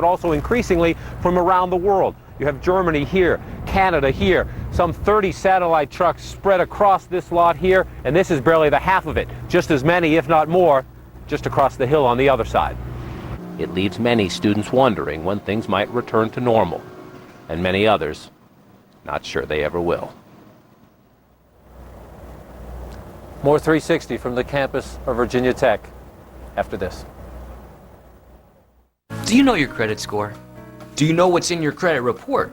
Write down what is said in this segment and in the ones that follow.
but also increasingly from around the world. You have Germany here, Canada here, some 30 satellite trucks spread across this lot here, and this is barely the half of it. Just as many, if not more, just across the hill on the other side. It leaves many students wondering when things might return to normal, and many others not sure they ever will. More 360 from the campus of Virginia Tech after this. Do you know your credit score? Do you know what's in your credit report?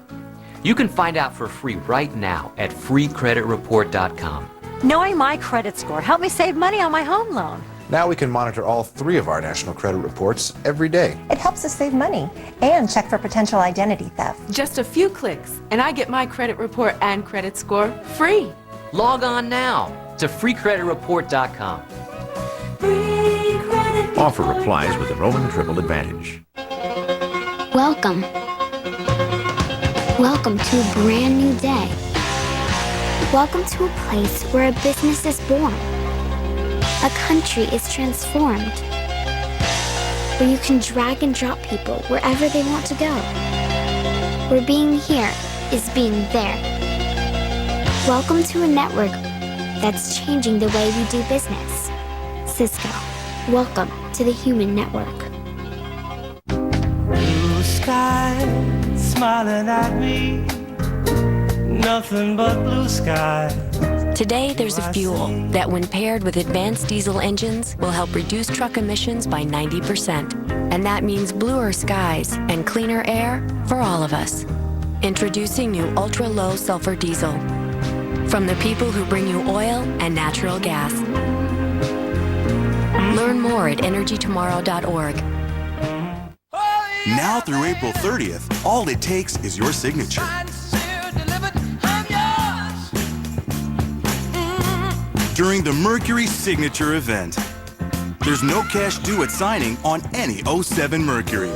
You can find out for free right now at freecreditreport.com. Knowing my credit score helped me save money on my home loan. Now we can monitor all 3 of our national credit reports every day. It helps us save money and check for potential identity theft. Just a few clicks, and I get my credit report and credit score free. Log on now to freecreditreport.com. Offer applies with the Roman Triple Advantage. Welcome. Welcome to a brand new day. Welcome to a place where a business is born. A country is transformed. Where you can drag and drop people wherever they want to go. Where being here is being there. Welcome to a network that's changing the way we do business. Cisco, welcome to the Human Network. Blue sky smiling at me, nothing but blue sky. Today, there's a fuel that, when paired with advanced diesel engines, will help reduce truck emissions by 90%. And that means bluer skies and cleaner air for all of us. Introducing new ultra-low sulfur diesel. From the people who bring you oil and natural gas. Learn more at energytomorrow.org. Now through April 30th, all it takes is your signature. During the Mercury Signature event, there's no cash due at signing on any 07 Mercury.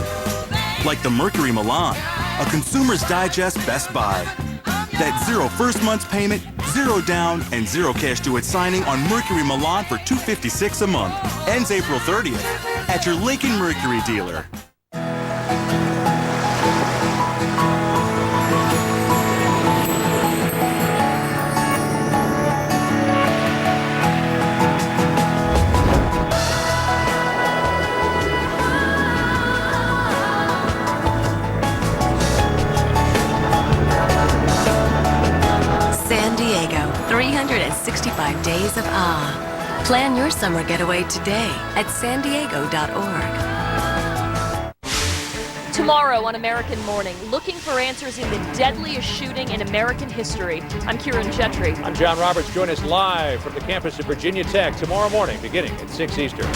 Like the Mercury Milan, a Consumer's Digest Best Buy. That 0 first month's payment, 0 down, and 0 cash due at signing on Mercury Milan for $256 a month. Ends April 30th at your Lincoln Mercury dealer. San Diego, 365 days of awe. Plan your summer getaway today at sandiego.org. Tomorrow on American Morning, looking for answers in the deadliest shooting in American history. I'm Kieran Chetry. I'm John Roberts. Join us live from the campus of Virginia Tech tomorrow morning, beginning at 6 Eastern.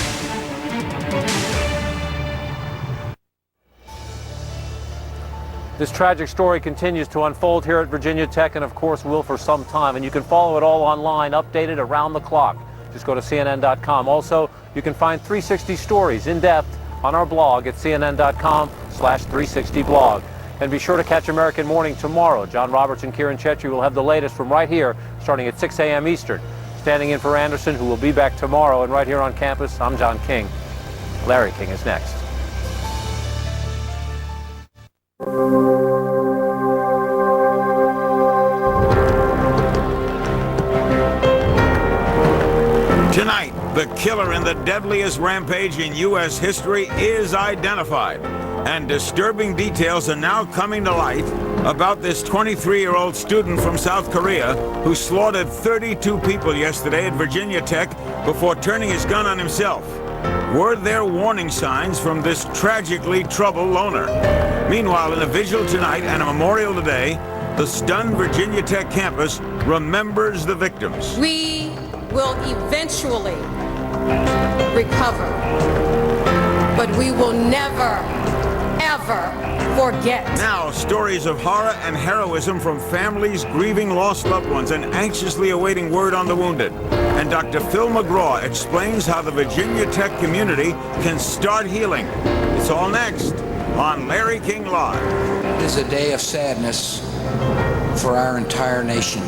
This tragic story continues to unfold here at Virginia Tech and, of course, will for some time. And you can follow it all online, updated around the clock. Just go to CNN.com. Also, you can find 360 stories in depth on our blog at CNN.com/360blog. And be sure to catch American Morning tomorrow. John Roberts and Kieran Chetry will have the latest from right here, starting at 6 a.m. Eastern. Standing in for Anderson, who will be back tomorrow. And right here on campus, I'm John King. Larry King is next. Tonight, the killer in the deadliest rampage in U.S. history is identified, and disturbing details are now coming to light about this 23-year-old student from South Korea who slaughtered 32 people yesterday at Virginia Tech before turning his gun on himself. Were there warning signs from this tragically troubled loner? Meanwhile, in a vigil tonight and a memorial today, the stunned Virginia Tech campus remembers the victims. We will eventually recover, but we will never, ever forget. Now, stories of horror and heroism from families grieving lost loved ones and anxiously awaiting word on the wounded. And Dr. Phil McGraw explains how the Virginia Tech community can start healing. It's all next on Larry King Live. It is a day of sadness for our entire nation.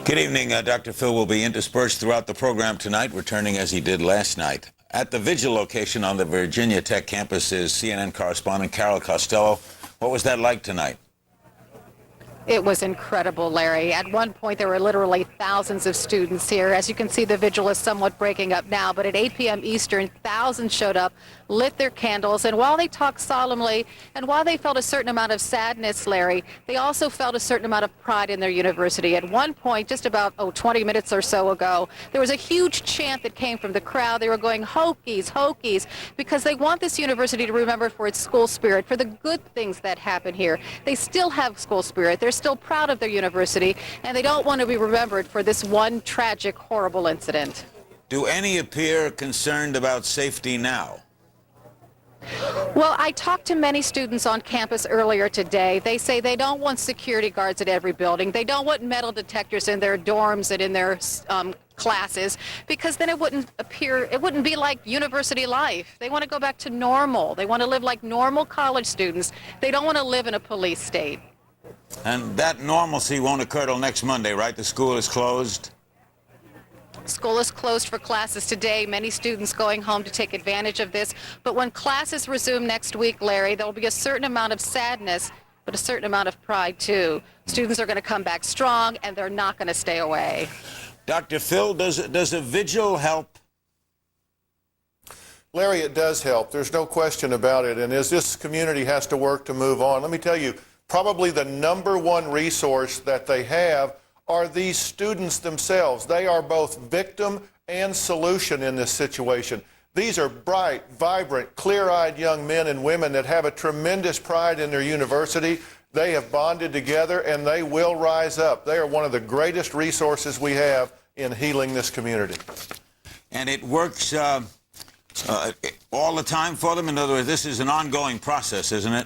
Good evening. Dr. Phil will be interspersed throughout the program tonight, returning as he did last night At the vigil location on the Virginia Tech campus is CNN correspondent Carol Costello. What was that like tonight? It was incredible, Larry. At one point, there were literally thousands of students here. As you can see, the vigil is somewhat breaking up now, but at 8 p.m. Eastern, thousands showed up, lit their candles, and while they talked solemnly, and while they felt a certain amount of sadness, Larry, they also felt a certain amount of pride in their university. At one point, just about 20 minutes or so ago, there was a huge chant that came from the crowd. They were going, Hokies, Hokies, because they want this university to remember for its school spirit, for the good things that happen here. They still have school spirit. They're still proud of their university, and they don't want to be remembered for this one tragic, horrible incident. Do any appear concerned about safety now? Well, I talked to many students on campus earlier today. They say they don't want security guards at every building. They don't want metal detectors in their dorms and in their classes, because then it wouldn't be like university life. They want to go back to normal. They want to live like normal college students. They don't want to live in a police state. And that normalcy won't occur till next Monday, right? The school is closed? School is closed for classes today. Many students going home to take advantage of this. But when classes resume next week, Larry, there will be a certain amount of sadness, but a certain amount of pride, too. Students are going to come back strong, and they're not going to stay away. Dr. Phil, does a vigil help? Larry, it does help. There's no question about it. And as this community has to work to move on, let me tell you, probably the #1 resource that they have are these students themselves. They are both victim and solution in this situation. These are bright, vibrant, clear-eyed young men and women that have a tremendous pride in their university. They have bonded together, and they will rise up. They are one of the greatest resources we have in healing this community. And it works all the time for them? In other words, this is an ongoing process, isn't it?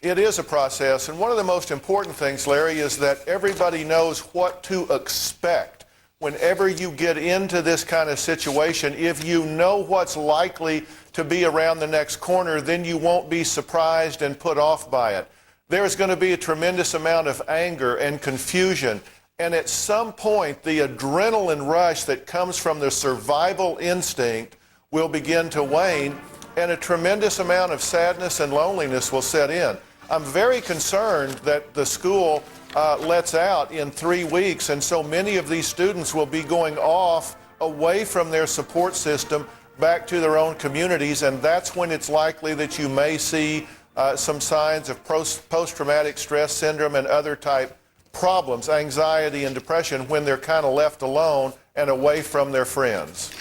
It is a process, and one of the most important things, Larry, is that everybody knows what to expect whenever you get into this kind of situation. If you know what's likely to be around the next corner, then you won't be surprised and put off by it. There's going to be a tremendous amount of anger and confusion, and at some point, the adrenaline rush that comes from the survival instinct will begin to wane, and a tremendous amount of sadness and loneliness will set in. I'm very concerned that the school lets out in 3 weeks, and so many of these students will be going off away from their support system back to their own communities, and that's when it's likely that you may see some signs of post-traumatic stress syndrome and other type problems, anxiety and depression, when they're kind of left alone and away from their friends.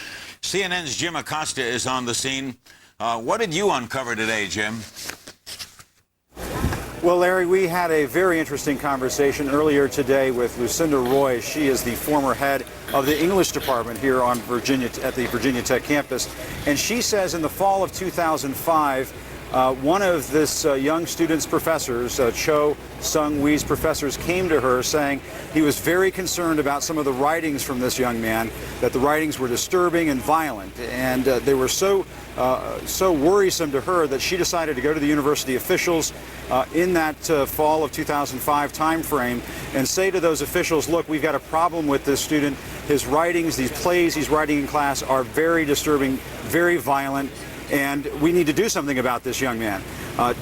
CNN's Jim Acosta is on the scene. What did you uncover today, Jim? Well, Larry, we had a very interesting conversation earlier today with Lucinda Roy. She is the former head of the English department here on at the Virginia Tech campus. And she says in the fall of 2005, one of this young student's professors, Cho Sung-Wee's professors, came to her saying he was very concerned about some of the writings from this young man, that the writings were disturbing and violent, and they were so worrisome to her that she decided to go to the university officials in that fall of 2005 time frame and say to those officials, look, we've got a problem with this student. His writings, these plays he's writing in class are very disturbing, very violent, and we need to do something about this young man.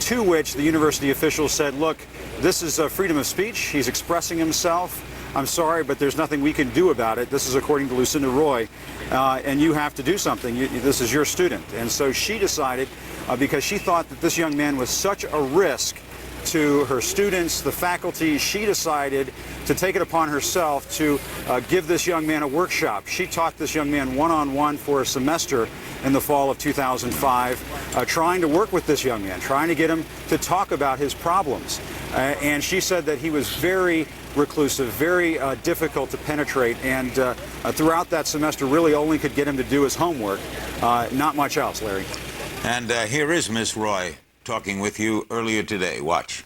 To which the university officials said, look, this is freedom of speech. He's expressing himself. I'm sorry, but there's nothing we can do about it. This is according to Lucinda Roy, and you have to do something. This is your student. And so she decided, because she thought that this young man was such a risk to her students, the faculty, she decided to take it upon herself to give this young man a workshop. She taught this young man one-on-one for a semester in the fall of 2005, trying to work with this young man, trying to get him to talk about his problems. And she said that he was very reclusive, very difficult to penetrate, and throughout that semester really only could get him to do his homework, not much else, Larry. And here is Miss Roy talking with you earlier today. Watch.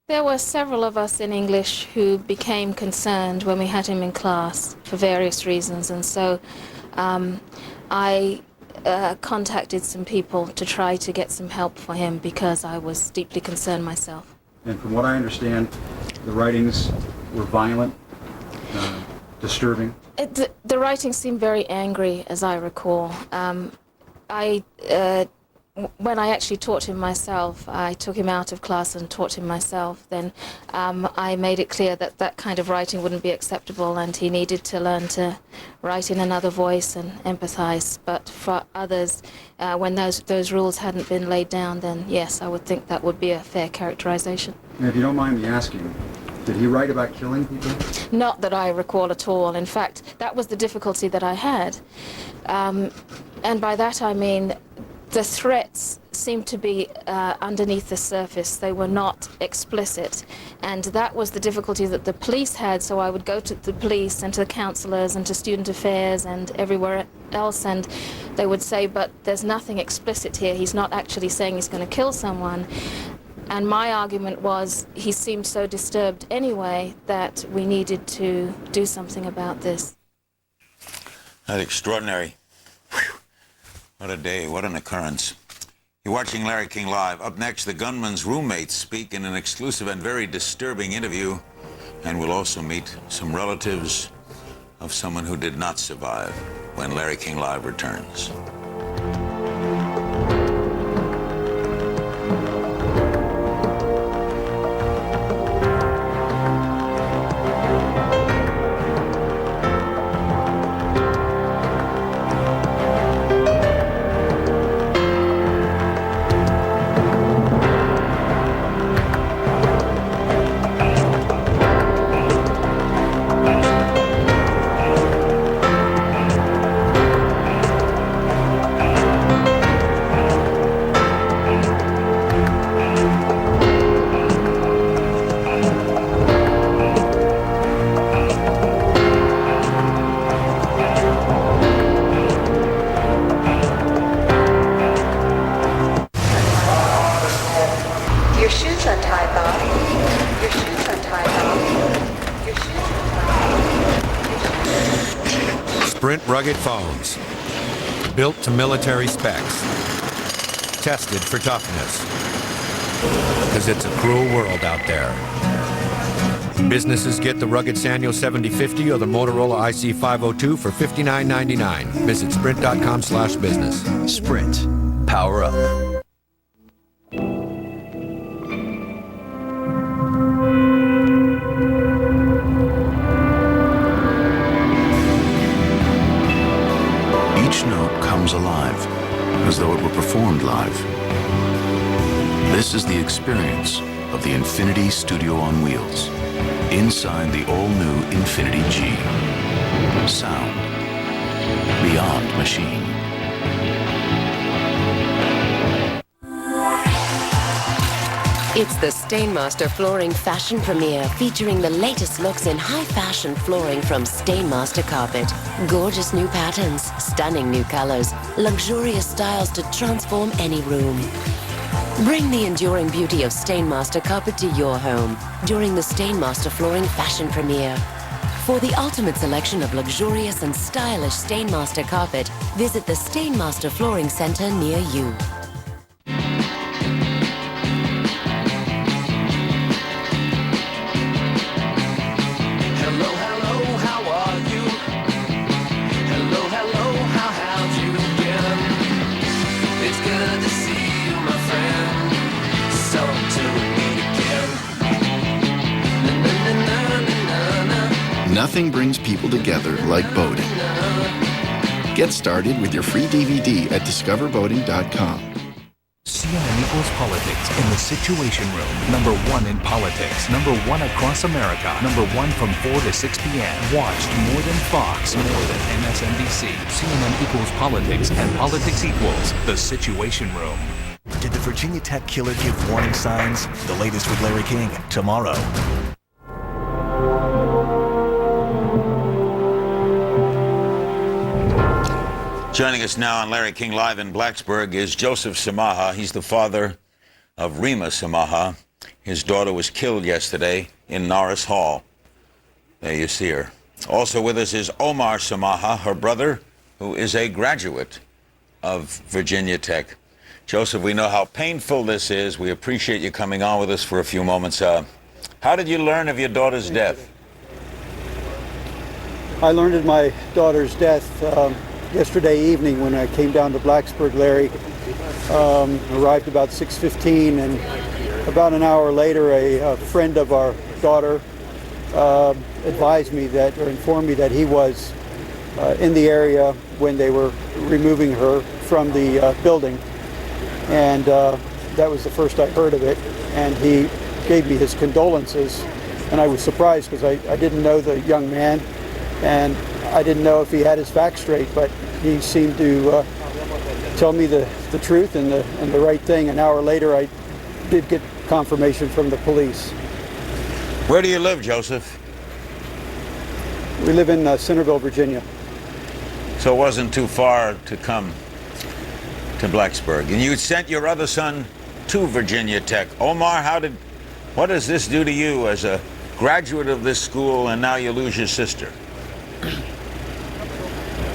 There were several of us in English who became concerned when we had him in class for various reasons, and so I contacted some people to try to get some help for him because I was deeply concerned myself. And from what I understand, the writings were violent, disturbing. The writing seemed very angry, as I recall. When I actually taught him myself, I took him out of class and taught him myself, then I made it clear that that kind of writing wouldn't be acceptable and he needed to learn to write in another voice and empathize. But for others, when those rules hadn't been laid down, then yes, I would think that would be a fair characterization. And if you don't mind me asking, did he write about killing people? Not that I recall at all. In fact, that was the difficulty that I had. And by that I mean the threats seemed to be underneath the surface. They were not explicit. And that was the difficulty that the police had. So I would go to the police and to the counselors and to student affairs and everywhere else, and they would say, but there's nothing explicit here. He's not actually saying he's going to kill someone. And my argument was he seemed so disturbed anyway that we needed to do something about this. That's extraordinary. Whew. What a day, what an occurrence. You're watching Larry King Live. Up next, the gunman's roommates speak in an exclusive and very disturbing interview, and we'll also meet some relatives of someone who did not survive when Larry King Live returns. Sprint rugged phones, built to military specs, tested for toughness, because it's a cruel world out there. Businesses get the rugged Sanyo 7050 or the Motorola IC502 for $59.99. Visit sprint.com/business. Sprint. Power up. Each note comes alive, as though it were performed live. This is the experience of the Infinity Studio on Wheels, inside the all-new Infinity G. Sound beyond machine. It's the Stainmaster Flooring Fashion Premiere, featuring the latest looks in high-fashion flooring from Stainmaster Carpet. Gorgeous new patterns, stunning new colors, luxurious styles to transform any room. Bring the enduring beauty of Stainmaster Carpet to your home during the Stainmaster Flooring Fashion Premiere. For the ultimate selection of luxurious and stylish Stainmaster Carpet, visit the Stainmaster Flooring Center near you. Nothing brings people together like boating. Get started with your free DVD at discoverboating.com. CNN equals politics in the Situation Room. #1 in politics. #1 across America. #1 from 4 to 6 p.m. Watched more than Fox, more than MSNBC. CNN equals politics, and politics equals the Situation Room. Did the Virginia Tech killer give warning signs? The latest with Larry King, tomorrow. Joining us now on Larry King Live in Blacksburg is Joseph Samaha. He's the father of Rima Samaha. His daughter was killed yesterday in Norris Hall. There you see her. Also with us is Omar Samaha, her brother, who is a graduate of Virginia Tech. Joseph, we know how painful this is. We appreciate you coming on with us for a few moments. How did you learn of your daughter's death? I learned of my daughter's death yesterday evening when I came down to Blacksburg, Larry. Arrived about 6:15, and about an hour later, a friend of our daughter advised me that, or informed me that he was in the area when they were removing her from the building, and that was the first I heard of it. And he gave me his condolences, and I was surprised because I didn't know the young man, and I didn't know if he had his facts straight, but he seemed to tell me the truth and the right thing. An hour later, I did get confirmation from the police. Where do you live, Joseph? We live in Centerville, Virginia. So it wasn't too far to come to Blacksburg. And you sent your other son to Virginia Tech. Omar, what does this do to you as a graduate of this school, and now you lose your sister?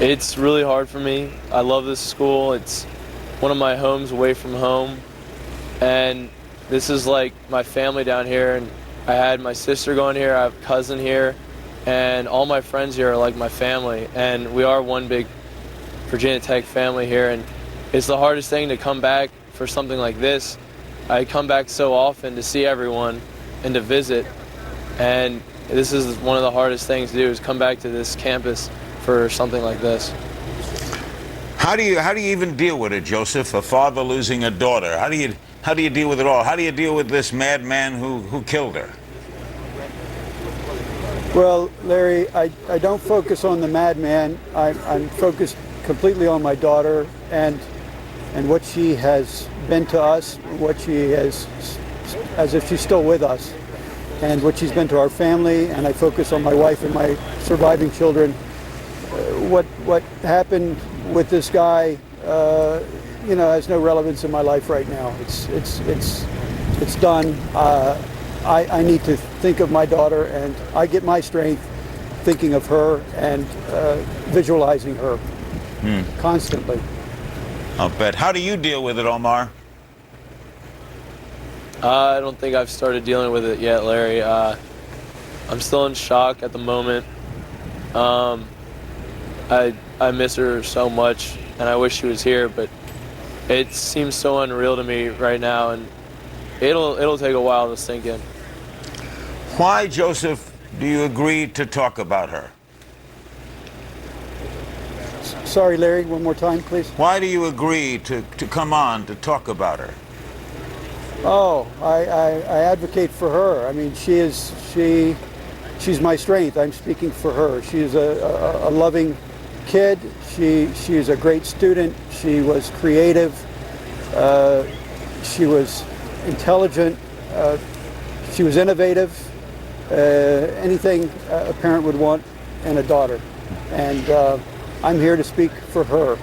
It's really hard for me. I love this school. It's one of my homes away from home. And this is like my family down here. And I had my sister going here, I have a cousin here, and all my friends here are like my family. And we are one big Virginia Tech family here. And it's the hardest thing to come back for something like this. I come back so often to see everyone and to visit. And this is one of the hardest things to do, is come back to this campus for something like this. How do you even deal with it, Joseph? A father losing a daughter. How do you deal with it all? How do you deal with this madman who killed her? Well, Larry, I don't focus on the madman. I'm focused completely on my daughter and what she has been to us, what she has, as if she's still with us, and what she's been to our family. And I focus on my wife and my surviving children. What happened with this guy, has no relevance in my life right now. It's done. I need to think of my daughter, and I get my strength thinking of her and visualizing her constantly. I'll bet. How do you deal with it, Omar? I don't think I've started dealing with it yet, Larry. I'm still in shock at the moment. I miss her so much, and I wish she was here, but it seems so unreal to me right now, and it'll take a while to sink in. Why, Joseph, do you agree to talk about her? Sorry, Larry, one more time, please. Why do you agree to come on to talk about her? Oh, I advocate for her. I mean, she's my strength. I'm speaking for her. She is a loving kid. She is a great student. She was creative. She was intelligent. She was innovative. Anything a parent would want in a daughter. And I'm here to speak for her.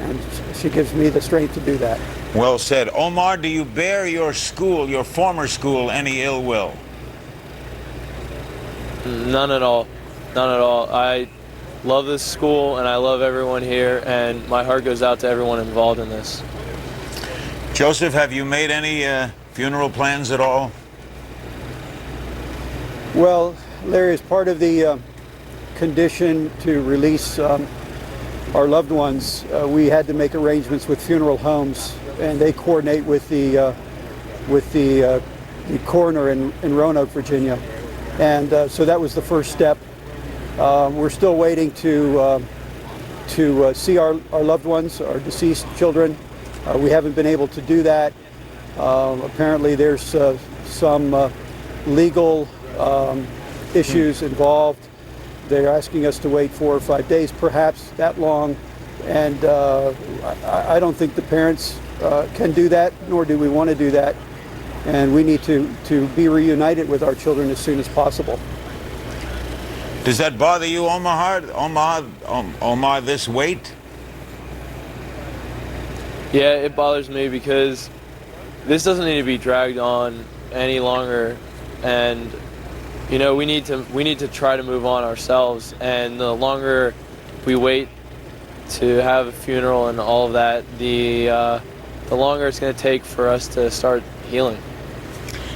And she gives me the strength to do that. Well said. Omar, do you bear your school, your former school, any ill will? None at all. None at all. I love this school, and I love everyone here, and my heart goes out to everyone involved in this. Joseph, have you made any funeral plans at all? Well, Larry, as part of the condition to release our loved ones, we had to make arrangements with funeral homes, and they coordinate with the coroner in Roanoke, Virginia. And so that was the first step. We're still waiting to see our loved ones, our deceased children. We haven't been able to do that. Apparently there's some legal issues involved. They're asking us to wait 4 or 5 days, perhaps that long. And I don't think the parents can do that, nor do we want to do that. And we need to be reunited with our children as soon as possible. Does that bother you, Omar? Omar, this wait? Yeah, it bothers me because this doesn't need to be dragged on any longer, and we need to try to move on ourselves. And the longer we wait to have a funeral and all of that, the longer it's going to take for us to start healing.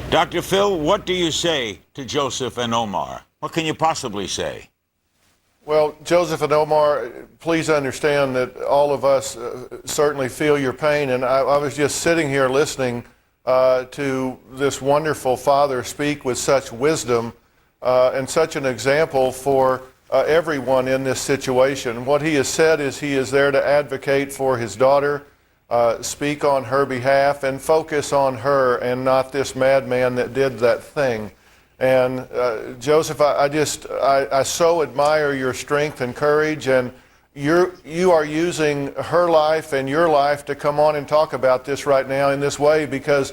Dr. Phil, what do you say to Joseph and Omar? What can you possibly say? Well, Joseph and Omar, please understand that all of us certainly feel your pain. And I was just sitting here listening to this wonderful father speak with such wisdom and such an example for everyone in this situation. What he has said is he is there to advocate for his daughter, speak on her behalf, and focus on her and not this madman that did that thing. And Joseph, I so admire your strength and courage, and you are using her life and your life to come on and talk about this right now in this way, because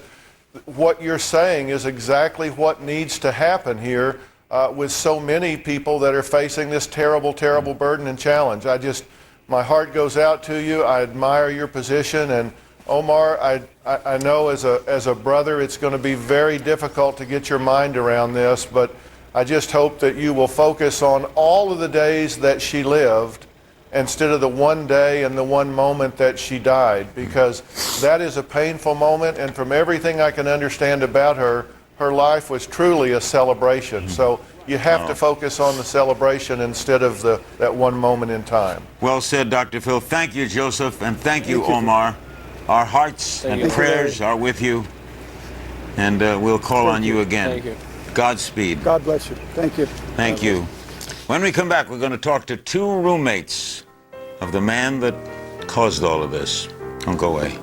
what you're saying is exactly what needs to happen here with so many people that are facing this terrible, terrible burden and challenge. My heart goes out to you. I admire your position, and Omar, I know as a brother it's going to be very difficult to get your mind around this, but I just hope that you will focus on all of the days that she lived instead of the one day and the one moment that she died, because that is a painful moment, and from everything I can understand about her, her life was truly a celebration. So you have to focus on the celebration instead of that one moment in time. Well said, Dr. Phil. Thank you, Joseph, and thank you, Omar. Our hearts and prayers are with you, and we'll call on you again. Thank you. Godspeed. God bless you. Thank you. Thank you. When we come back, we're going to talk to two roommates of the man that caused all of this. Don't go away.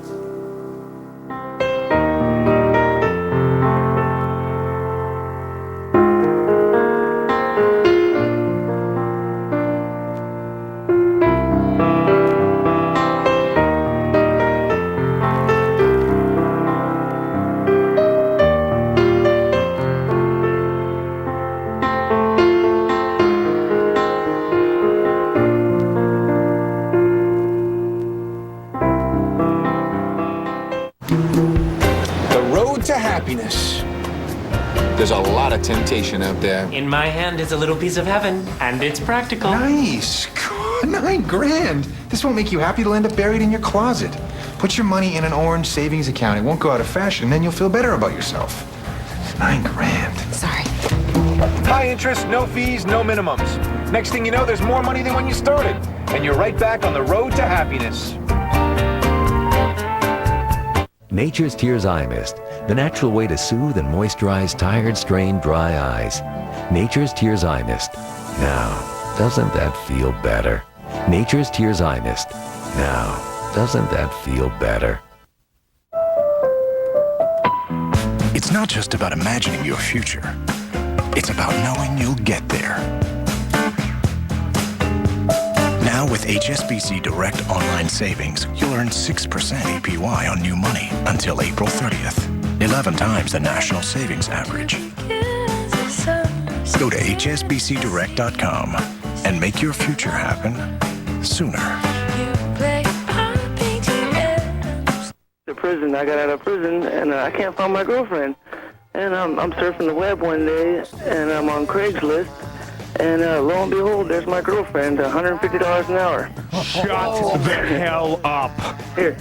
There's a lot of temptation out there. In my hand is a little piece of heaven, and it's practical. Nice. God, $9 grand. This won't make you happy. It'll end up buried in your closet. Put your money in an orange savings account. It won't go out of fashion, then you'll feel better about yourself. $9 grand. Sorry. High interest, no fees, no minimums. Next thing you know, there's more money than when you started. And you're right back on the road to happiness. Nature's Tears Eye Mist, the natural way to soothe and moisturize tired, strained, dry eyes. Nature's Tears Eye Mist. Now, doesn't that feel better? Nature's Tears Eye Mist. Now, doesn't that feel better? It's not just about imagining your future. It's about knowing you'll get there. Now with HSBC Direct Online Savings, you'll earn 6% APY on new money until April 30th. 11 times the national savings average. Go to hsbcdirect.com and make your future happen sooner. The prison. I got out of prison and I can't find my girlfriend. And I'm surfing the web one day and I'm on Craigslist. And lo and behold, there's my girlfriend, $150 an hour. Shut the hell up. Here.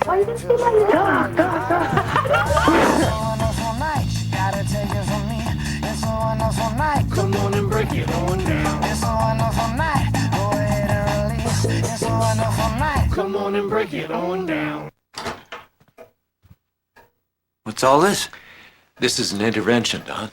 Why you see my Come on and break it on down. It's a wonderful night. Go ahead and release. It's a wonderful night. Come on and break it on down. What's all this? This is an intervention, Don.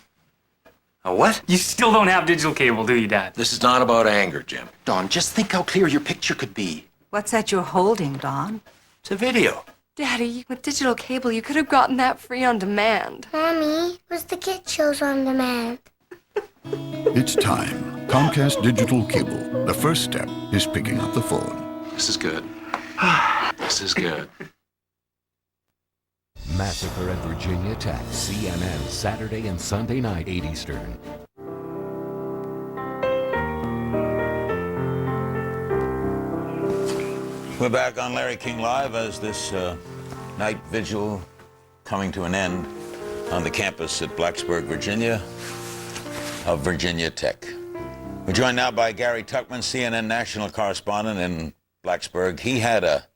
A what? You still don't have digital cable, do you, Dad? This is not about anger, Jim. Don, just think how clear your picture could be. What's that you're holding, Don? It's a video. Daddy, with digital cable, you could have gotten that free on demand. Mommy, where's the kid shows on demand? It's time. Comcast Digital Cable. The first step is picking up the phone. This is good. This is good. Massacre at Virginia Tech, CNN, Saturday and Sunday night, 8 Eastern. We're back on Larry King Live as this night vigil coming to an end on the campus at Blacksburg, Virginia, of Virginia Tech. We're joined now by Gary Tuckman, CNN national correspondent in Blacksburg. He had a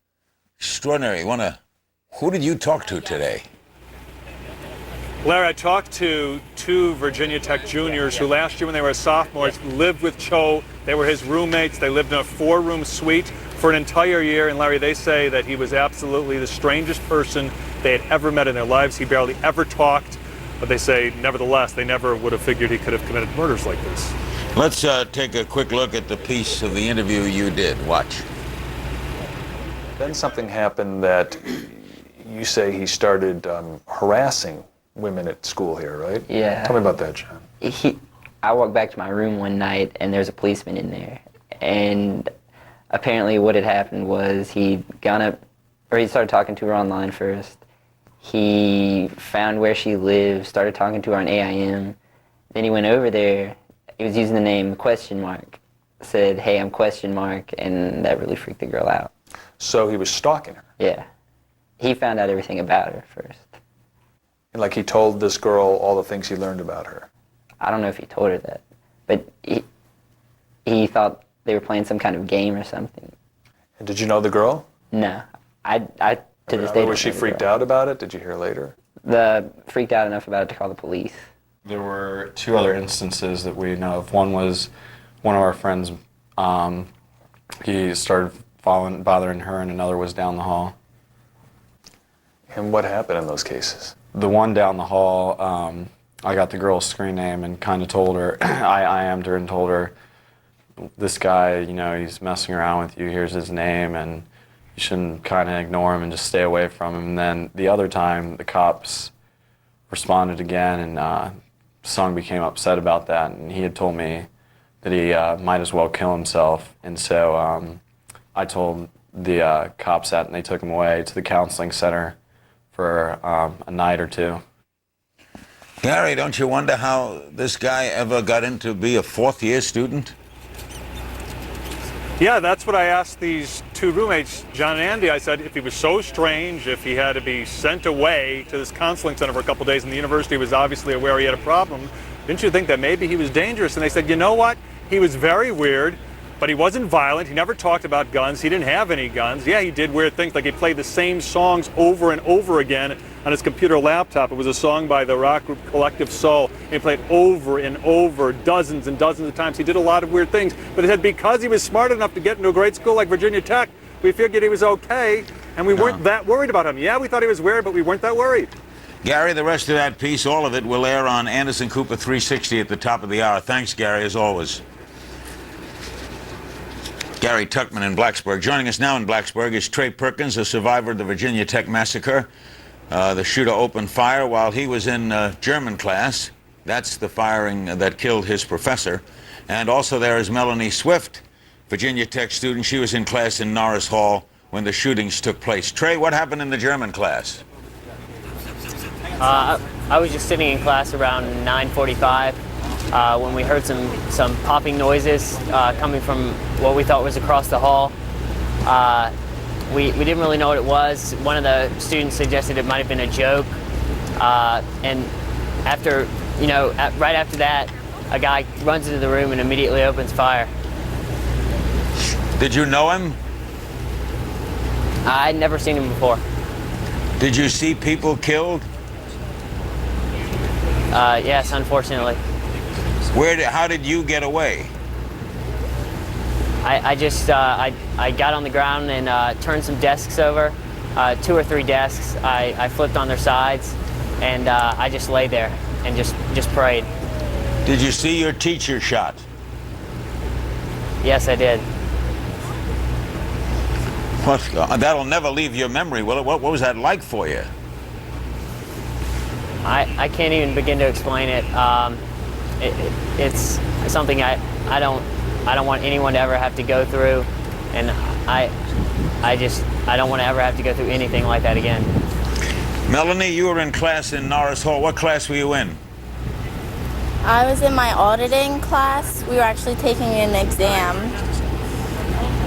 extraordinary, who did you talk to today? Larry, I talked to two Virginia Tech juniors who last year when they were sophomores lived with Cho. They were his roommates. They lived in a 4-room suite for an entire year. And Larry, they say that he was absolutely the strangest person they had ever met in their lives. He barely ever talked. But they say, nevertheless, they never would have figured he could have committed murders like this. Let's take a quick look at the piece of the interview you did. Watch. Then something happened that you say he started harassing women at school here, right? Yeah. Tell me about that, John. I walked back to my room one night and there's a policeman in there. And apparently what had happened was he started talking to her online first. He found where she lived, started talking to her on AIM. Then he went over there. He was using the name question mark. Said, "Hey, I'm question mark," and that really freaked the girl out. So he was stalking her? Yeah. He found out everything about her first. And like he told this girl all the things he learned about her? I don't know if he told her that, but he thought they were playing some kind of game or something. And did you know the girl? No. I to this day. Was she freaked out about it? Did you hear later? Freaked out enough about it to call the police. There were 2 other instances that we know of. One was one of our friends, he started bothering her, and another was down the hall. And what happened in those cases? The one down the hall, I got the girl's screen name and kind of told her, I IM'd her and told her, this guy, he's messing around with you, here's his name, and you shouldn't kind of ignore him and just stay away from him. And then the other time, the cops responded again, and Sung became upset about that, and he had told me that he might as well kill himself. And so I told the cops that, and they took him away to the counseling center for a night or 2. Gary, don't you wonder how this guy ever got into be a 4th-year student? Yeah, that's what I asked these 2 roommates, John and Andy. I said if he was so strange, if he had to be sent away to this counseling center for a couple days, and the university was obviously aware he had a problem, didn't you think that maybe he was dangerous? And they said, you know what? He was very weird, but he wasn't violent. He never talked about guns. He didn't have any guns. Yeah, he did weird things, like he played the same songs over and over again on his computer laptop. It was a song by the rock group Collective Soul. He played over and over dozens and dozens of times. He did a lot of weird things, but it said because he was smart enough to get into a great school like Virginia Tech, we figured he was okay, and we weren't that worried about him. Yeah, we thought he was weird, but we weren't that worried. Gary, the rest of that piece, all of it, will air on Anderson Cooper 360 at the top of the hour. Thanks, Gary, as always. Gary Tuckman in Blacksburg. Joining us now in Blacksburg is Trey Perkins, a survivor of the Virginia Tech massacre. The shooter opened fire while he was in German class. That's the firing that killed his professor. And also there is Melanie Swift, Virginia Tech student. She was in class in Norris Hall when the shootings took place. Trey, what happened in the German class? I was just sitting in class around 9:45 when we heard some popping noises coming from what we thought was across the hall. We didn't really know what it was. One of the students suggested it might have been a joke. And after, right after that, a guy runs into the room and immediately opens fire. Did you know him? I'd never seen him before. Did you see people killed? Yes, unfortunately. How did you get away? I got on the ground and turned some desks over, 2 or 3 desks. I flipped on their sides, and I just lay there and just prayed. Did you see your teacher shot? Yes, I did. What? That'll never leave your memory, will it? What was that like for you? I can't even begin to explain it. It's something I don't want anyone to ever have to go through, and I don't want to ever have to go through anything like that again. Melanie, you were in class in Norris Hall. What class were you in? I was in my auditing class. We were actually taking an exam,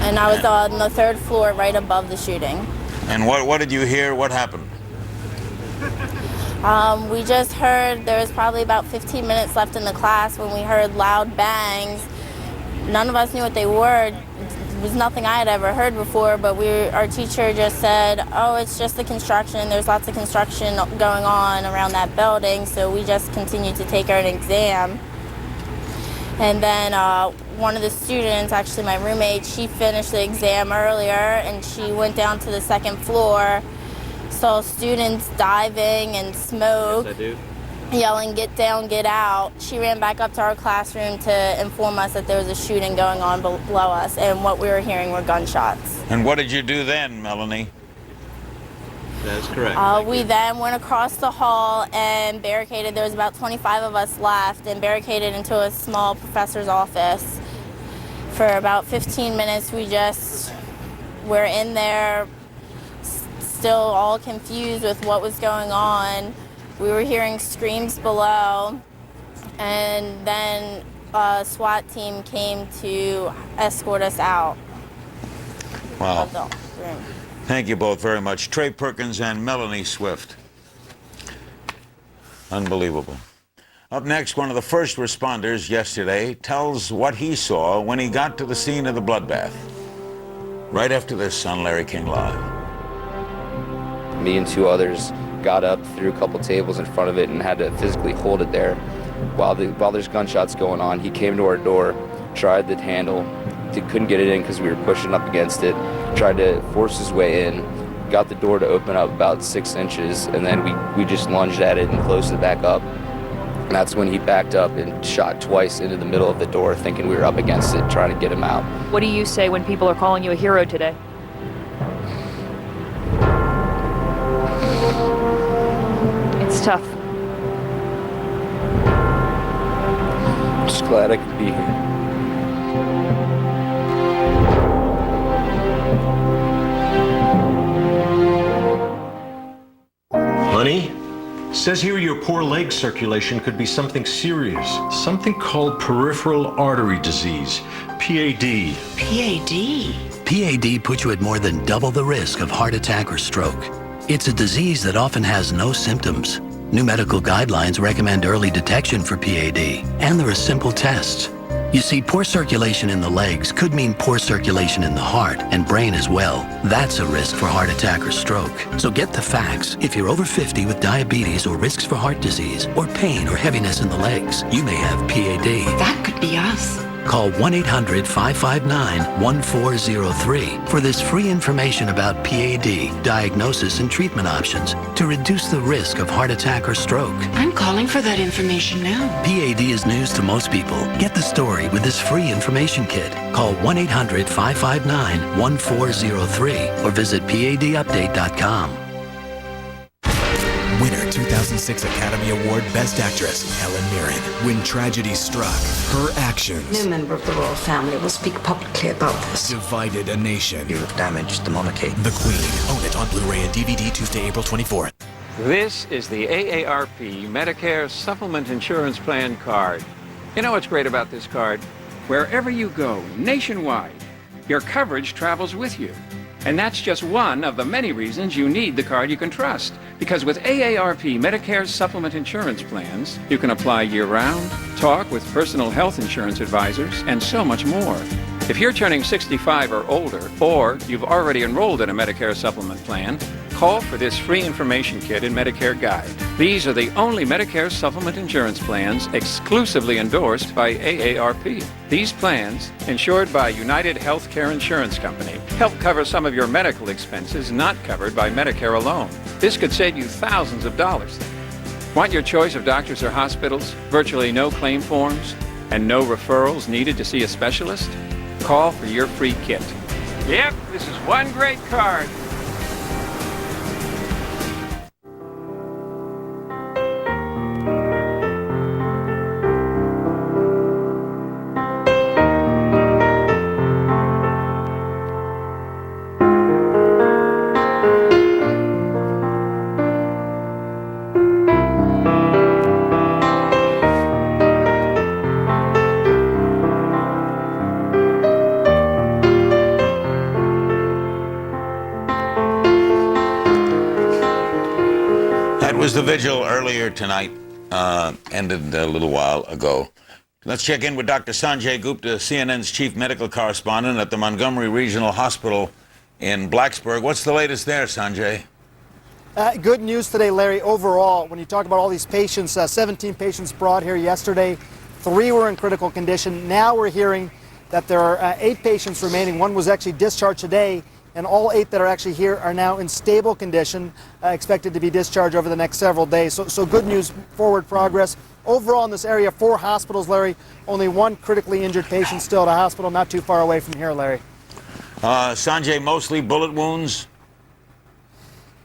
and I was on the 3rd floor right above the shooting. And what did you hear? What happened? We just heard there was probably about 15 minutes left in the class when we heard loud bangs. None of us knew what they were. was nothing I had ever heard before, but our teacher just said, oh, it's just the construction. There's lots of construction going on around that building, so we just continued to take our exam. And then one of the students, actually my roommate, she finished the exam earlier, and she went down to the second floor, saw students diving and smoke. Yes, I do. Yelling, get down, get out. She ran back up to our classroom to inform us that there was a shooting going on below us, and what we were hearing were gunshots. And what did you do then, Melanie? That's correct. We then went across the hall and barricaded. There was about 25 of us left, and barricaded into a small professor's office. For about 15 minutes, we're in there, still all confused with what was going on. We were hearing screams below, and then a SWAT team came to escort us out Wow. of the room. Thank you both very much. Trey Perkins and Melanie Swift. Unbelievable. Up next, one of the first responders yesterday tells what he saw when he got to the scene of the bloodbath. Right after this on Larry King Live. Me and two others got up, threw a couple tables in front of it, and had to physically hold it there. While there's gunshots going on, he came to our door, tried the handle, couldn't get it in because we were pushing up against it, tried to force his way in, got the door to open up about 6 inches, and then we just lunged at it and closed it back up. And that's when he backed up and shot twice into the middle of the door, thinking we were up against it, trying to get him out. What do you say when people are calling you a hero today? It's tough. Just glad I could be here. Honey, says here your poor leg circulation could be something serious. Something called peripheral artery disease, PAD. PAD? PAD puts you at more than double the risk of heart attack or stroke. It's a disease that often has no symptoms. New medical guidelines recommend early detection for PAD, and there are simple tests. You see, poor circulation in the legs could mean poor circulation in the heart and brain as well. That's a risk for heart attack or stroke. So get the facts. If you're over 50 with diabetes or risks for heart disease or pain or heaviness in the legs, you may have PAD. That could be us. Call 1-800-559-1403 for this free information about PAD, diagnosis and treatment options to reduce the risk of heart attack or stroke. I'm calling for that information now. PAD is news to most people. Get the story with this free information kit. Call 1-800-559-1403 or visit padupdate.com. Winner 2006 Academy Award Best Actress, Helen Mirren. When tragedy struck, her actions No member of the royal family will speak publicly about this. divided a nation. You have damaged the monarchy. The Queen. Own it on Blu-ray and DVD Tuesday, April 24th. This is the AARP Medicare Supplement Insurance Plan card. You know what's great about this card? Wherever you go, nationwide, your coverage travels with you. And that's just one of the many reasons you need the card you can trust. Because with AARP Medicare Supplement Insurance Plans, you can apply year-round, talk with personal health insurance advisors, and so much more. If you're turning 65 or older, or you've already enrolled in a Medicare supplement plan, call for this free information kit and Medicare guide. These are the only Medicare supplement insurance plans exclusively endorsed by AARP. These plans, insured by United Healthcare Insurance Company, help cover some of your medical expenses not covered by Medicare alone. This could save you thousands of dollars. Want your choice of doctors or hospitals, virtually no claim forms, and no referrals needed to see a specialist? Call for your free kit. Yep, this is one great card. Was the vigil earlier tonight, ended a little while ago. Let's check in with Dr. Sanjay Gupta, CNN's chief medical correspondent at the Montgomery Regional Hospital in Blacksburg. What's the latest there, Sanjay? Good news today, Larry, overall. When you talk about all these patients, 17 patients brought here yesterday, 3 were in critical condition. Now we're hearing that there are 8 patients remaining. 1 was actually discharged today, and all 8 that are actually here are now in stable condition, expected to be discharged over the next several days. So good news, forward progress. Overall in this area, 4 hospitals, Larry. Only 1 critically injured patient still at a hospital not too far away from here, Larry. Sanjay, mostly bullet wounds?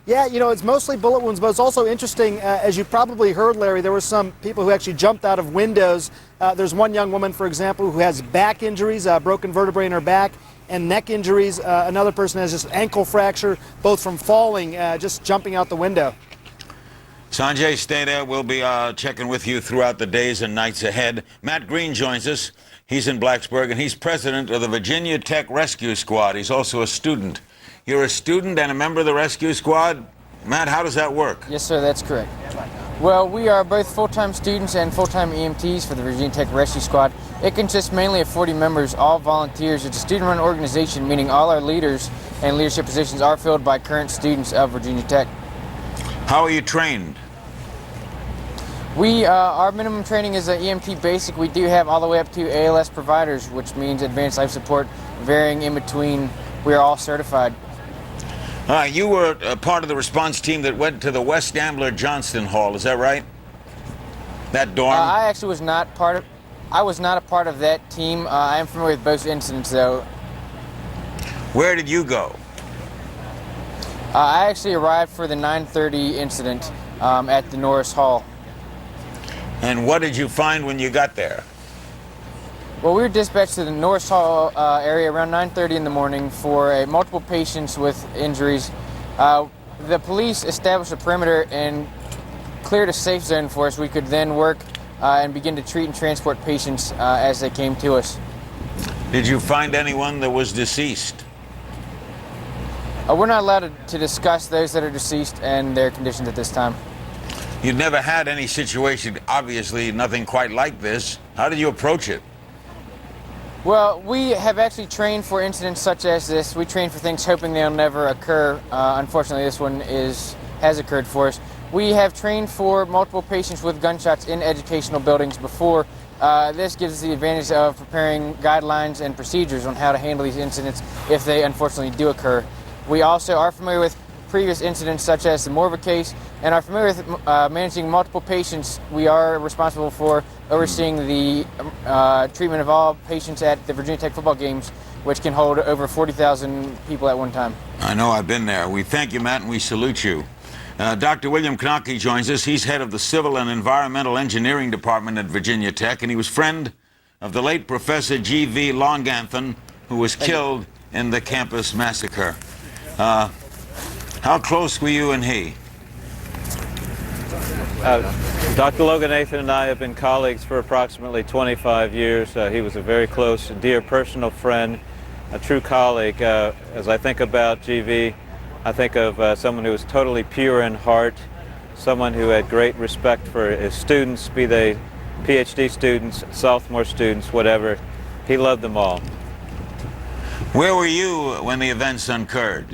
Yeah, you know, it's mostly bullet wounds, but it's also interesting, as you probably heard, Larry, there were some people who actually jumped out of windows. There's one young woman, for example, who has back injuries, broken vertebrae in her back, and neck injuries. Another person has just ankle fracture, both from falling, just jumping out the window. Sanjay, stay there. We'll be checking with you throughout the days and nights ahead. Matt Green joins us. He's in Blacksburg, and he's president of the Virginia Tech Rescue Squad. He's also a student. You're a student and a member of the rescue squad? Matt, how does that work? Yes, sir, that's correct. Well, we are both full-time students and full-time EMTs for the Virginia Tech Rescue Squad. It consists mainly of 40 members, all volunteers. It's a student-run organization, meaning all our leaders and leadership positions are filled by current students of Virginia Tech. How are you trained? Our minimum training is an EMT basic. We do have all the way up to ALS providers, which means advanced life support, varying in between. We are all certified. You were a part of the response team that went to the West Ambler Johnston Hall, is that right? That dorm? I actually was not part of. I was not a part of that team. I am familiar with both incidents, though. Where did you go? I actually arrived for the 9:30 incident at the Norris Hall. And what did you find when you got there? Well, we were dispatched to the Norris Hall area around 9:30 in the morning for multiple patients with injuries. The police established a perimeter and cleared a safe zone for us. We could then work and begin to treat and transport patients as they came to us. Did you find anyone that was deceased? We're not allowed to discuss those that are deceased and their conditions at this time. You'd never had any situation, obviously nothing quite like this. How did you approach it? Well, we have actually trained for incidents such as this. We train for things hoping they'll never occur. Unfortunately, this one has occurred for us. We have trained for multiple patients with gunshots in educational buildings before. This gives us the advantage of preparing guidelines and procedures on how to handle these incidents if they unfortunately do occur. We also are familiar with previous incidents such as the Morva case and are familiar with managing multiple patients. We are responsible for overseeing the treatment of all patients at the Virginia Tech football games, which can hold over 40,000 people at one time. I know, I've been there. We thank you, Matt, and we salute you. Dr. William Knoche joins us. He's head of the Civil and Environmental Engineering Department at Virginia Tech, and he was friend of the late Professor G.V. Longanthon, who was killed in the campus massacre. How close were you and he? Dr. Longanthon and I have been colleagues for approximately 25 years. He was a very close, dear personal friend, a true colleague. As I think about GV, I think of someone who was totally pure in heart, someone who had great respect for his students, be they PhD students, sophomore students, whatever. He loved them all. Where were you when the events occurred?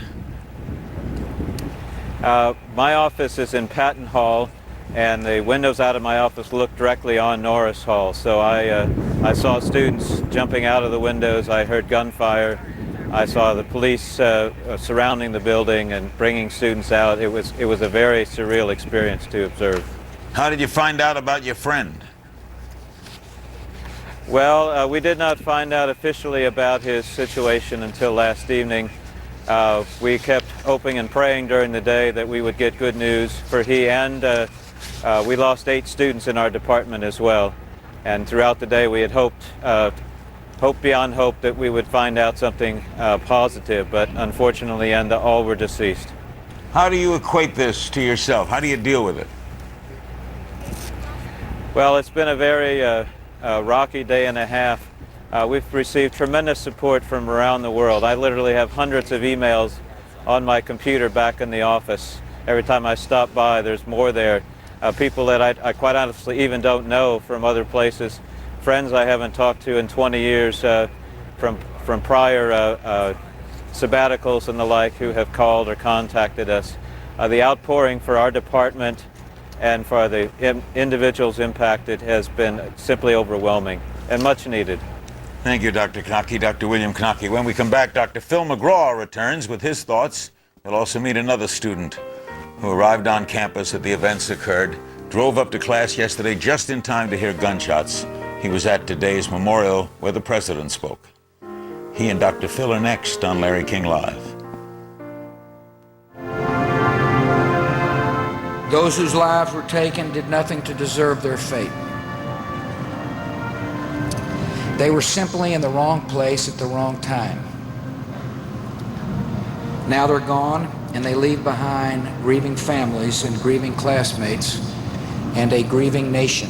My office is in Patton Hall, and the windows out of my office look directly on Norris Hall. So I saw students jumping out of the windows. I heard gunfire. I saw the police surrounding the building and bringing students out. It was a very surreal experience to observe. How did you find out about your friend? Well, we did not find out officially about his situation until last evening. We kept hoping and praying during the day that we would get good news for he, and we lost 8 students in our department as well. And throughout the day we had hoped beyond hope that we would find out something positive, but unfortunately all were deceased. How do you equate this to yourself? How do you deal with it? Well, it's been a very rocky day and a half. We've received tremendous support from around the world. I literally have hundreds of emails on my computer back in the office. Every time I stop by, there's more there. People that I quite honestly even don't know from other places, friends I haven't talked to in 20 years from prior sabbaticals and the like who have called or contacted us. The outpouring for our department and for the individuals impacted has been simply overwhelming and much needed. Thank you, Dr. Knockey, Dr. William Knockey. When we come back, Dr. Phil McGraw returns with his thoughts. We'll also meet another student who arrived on campus at the events occurred, drove up to class yesterday just in time to hear gunshots. He was at today's memorial where the president spoke. He and Dr. Phil are next on Larry King Live. Those whose lives were taken did nothing to deserve their fate. They were simply in the wrong place at the wrong time. Now they're gone, and they leave behind grieving families and grieving classmates and a grieving nation.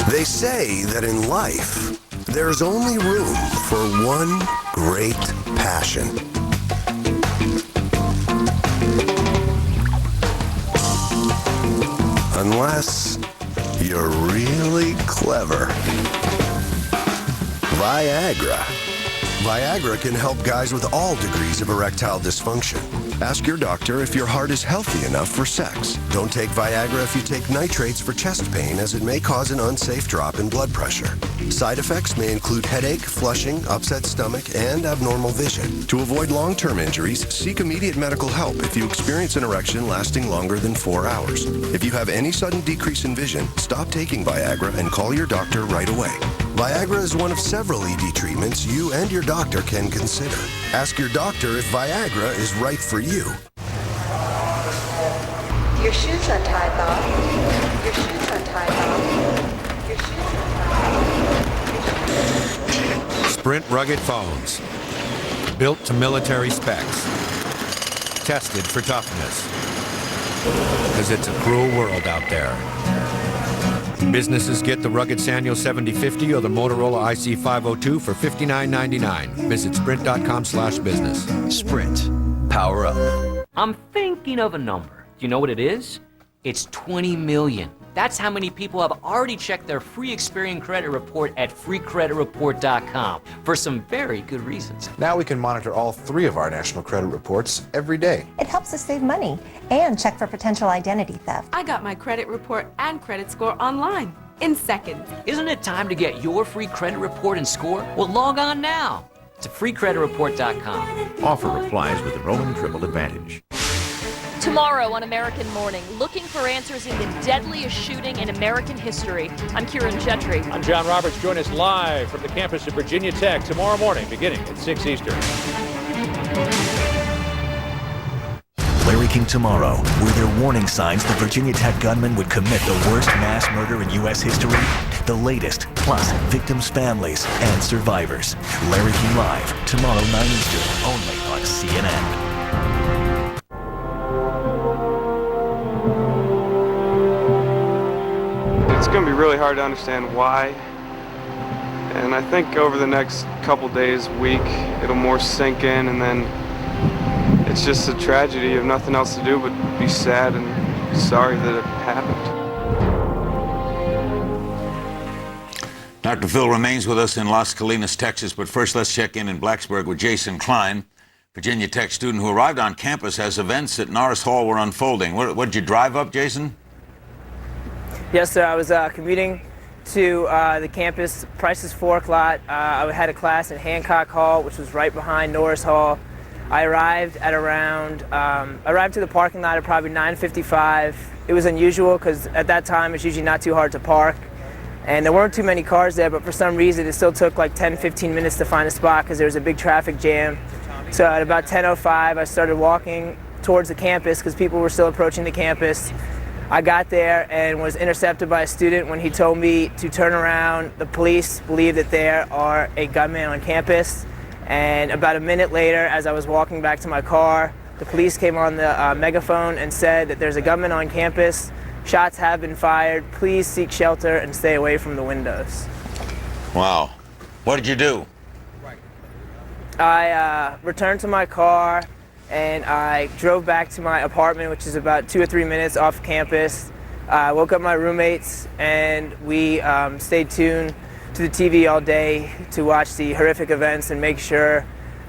They say that in life, there's only room for one great passion. Unless you're really clever. Viagra. Viagra can help guys with all degrees of erectile dysfunction. Ask your doctor if your heart is healthy enough for sex. Don't take Viagra if you take nitrates for chest pain, as it may cause an unsafe drop in blood pressure. Side effects may include headache, flushing, upset stomach, and abnormal vision. To avoid long-term injuries, seek immediate medical help if you experience an erection lasting longer than 4 hours. If you have any sudden decrease in vision, stop taking Viagra and call your doctor right away. Viagra is one of several ED treatments you and your doctor can consider. Ask your doctor if Viagra is right for you. Your shoes untied, Bob. Your shoes untied, Bob. Your shoes untied. Sprint rugged phones. Built to military specs. Tested for toughness. Because it's a cruel world out there. Businesses get the rugged Sanyo 7050 or the Motorola IC502 for $59.99. Visit sprint.com/business. Sprint. Power up. I'm thinking of a number. Do you know what it is? It's 20 million. That's how many people have already checked their free Experian credit report at freecreditreport.com for some very good reasons. Now we can monitor all 3 of our national credit reports every day. It helps us save money and check for potential identity theft. I got my credit report and credit score online in seconds. Isn't it time to get your free credit report and score? Well, log on now to freecreditreport.com. Offer applies with enrollment triple advantage. Tomorrow on American Morning, looking for answers in the deadliest shooting in American history. I'm Kieran Gentry. I'm John Roberts. Join us live from the campus of Virginia Tech tomorrow morning, beginning at 6 Eastern. Larry King Tomorrow. Were there warning signs the Virginia Tech gunman would commit the worst mass murder in U.S. history? The latest, plus victims' families and survivors. Larry King Live, tomorrow 9 Eastern, only on CNN. It's going to be really hard to understand why, and I think over the next couple days, week, it'll more sink in, and then it's just a tragedy. You have nothing else to do but be sad and sorry that it happened. Dr. Phil remains with us in Las Colinas, Texas, but first let's check in Blacksburg with Jason Klein, Virginia Tech student who arrived on campus as events at Norris Hall were unfolding. What did you drive up, Jason? Yes, sir. I was commuting to the campus Price's Fork lot. I had a class in Hancock Hall, which was right behind Norris Hall. I arrived at arrived to the parking lot at probably 9:55. It was unusual because at that time it's usually not too hard to park. And there weren't too many cars there, but for some reason it still took like 10-15 minutes to find a spot because there was a big traffic jam. So at about 10:05, I started walking towards the campus because people were still approaching the campus. I got there and was intercepted by a student when he told me to turn around. The police believe that there are a gunman on campus. And about a minute later, as I was walking back to my car, the police came on the megaphone and said that there's a gunman on campus. Shots have been fired. Please seek shelter and stay away from the windows. Wow. What did you do? I returned to my car and I drove back to my apartment, which is about 2 or 3 minutes off campus. I woke up my roommates and we stayed tuned to the TV all day to watch the horrific events and make sure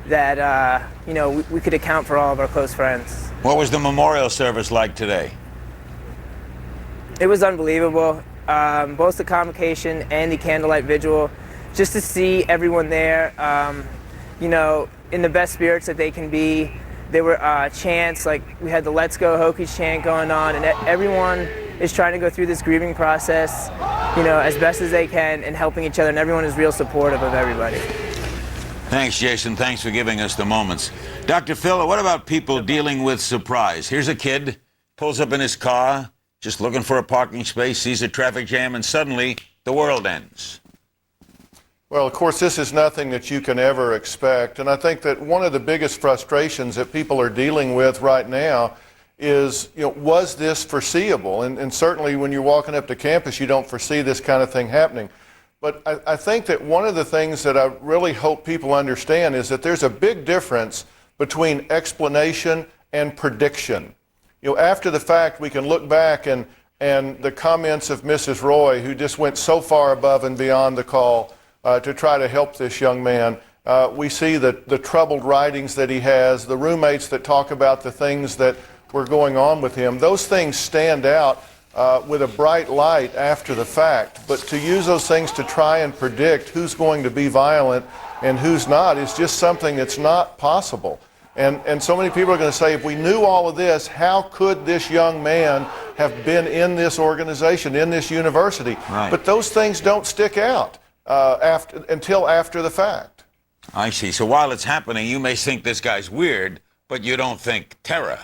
that we could account for all of our close friends. What was the memorial service like today? It was unbelievable. Both the convocation and the candlelight vigil, just to see everyone there, in the best spirits that they can be. There were chants, like we had the Let's Go Hokies chant going on, and everyone is trying to go through this grieving process, as best as they can and helping each other, and everyone is real supportive of everybody. Thanks, Jason. Thanks for giving us the moments. Dr. Phil, what about people dealing with surprise? Here's a kid, pulls up in his car, just looking for a parking space, sees a traffic jam, and suddenly the world ends. Well, of course, this is nothing that you can ever expect. And I think that one of the biggest frustrations that people are dealing with right now is, was this foreseeable? And certainly when you're walking up to campus, you don't foresee this kind of thing happening. But I think that one of the things that I really hope people understand is that there's a big difference between explanation and prediction. After the fact, we can look back and the comments of Mrs. Roy, who just went so far above and beyond the call to try to help this young man. We see the troubled writings that he has, the roommates that talk about the things that were going on with him. Those things stand out with a bright light after the fact. But to use those things to try and predict who's going to be violent and who's not is just something that's not possible. And so many people are going to say, if we knew all of this, how could this young man have been in this organization, in this university? Right. But those things don't stick out until after the fact. I see. So while it's happening, you may think this guy's weird, but you don't think terror.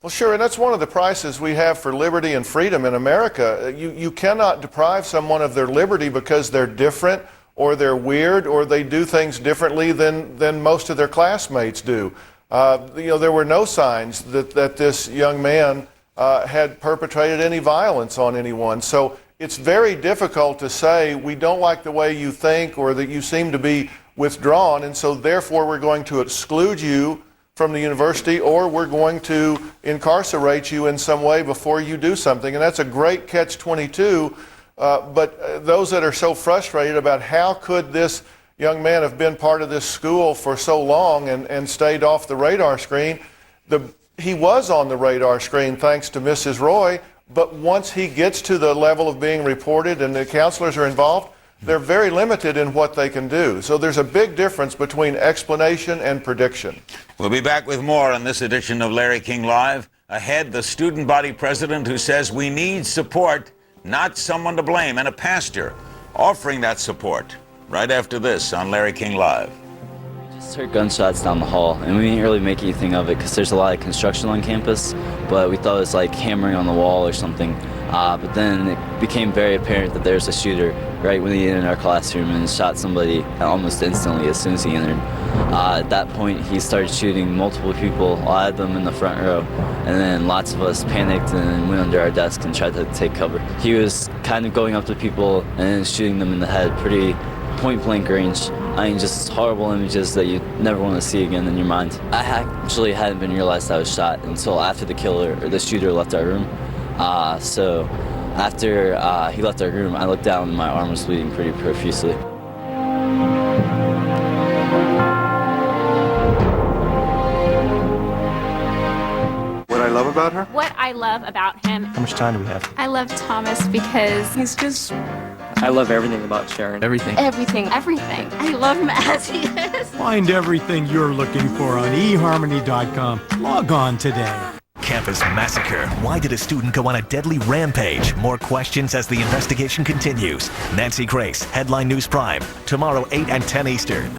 Well, sure, and that's one of the prices we have for liberty and freedom in America. You cannot deprive someone of their liberty because they're different or they're weird or they do things differently than most of their classmates do. There were no signs that this young man had perpetrated any violence on anyone. So it's very difficult to say we don't like the way you think or that you seem to be withdrawn, and so therefore we're going to exclude you from the university or we're going to incarcerate you in some way before you do something. And that's a great catch-22, but those that are so frustrated about how could this young man have been part of this school for so long and stayed off the radar screen, he was on the radar screen thanks to Mrs. Roy. But once he gets to the level of being reported and the counselors are involved, they're very limited in what they can do. So there's a big difference between explanation and prediction. We'll be back with more on this edition of Larry King Live. Ahead, the student body president who says we need support, not someone to blame, and a pastor offering that support. Right after this on Larry King Live. Just heard gunshots down the hall, and we didn't really make anything of it because there's a lot of construction on campus, but we thought it was like hammering on the wall or something. But then it became very apparent that there's a shooter right when he entered our classroom and shot somebody almost instantly as soon as he entered. At that point, he started shooting multiple people, a lot of them in the front row, and then lots of us panicked and went under our desk and tried to take cover. He was kind of going up to people and shooting them in the head, pretty point-blank range. I mean, just horrible images that you never want to see again in your mind. I actually hadn't been realized I was shot until after the shooter left our room. So after he left our room, I looked down and my arm was bleeding pretty profusely. What I love about her? What I love about him. How much time do we have? I love Thomas because he's just I love everything about Sharon. Everything. everything. I love him as he is. Find everything you're looking for on eharmony.com. Log on today. Campus massacre. Why did a student go on a deadly rampage? More questions as the investigation continues. Nancy Grace, Headline News Prime. Tomorrow, 8 and 10 Eastern.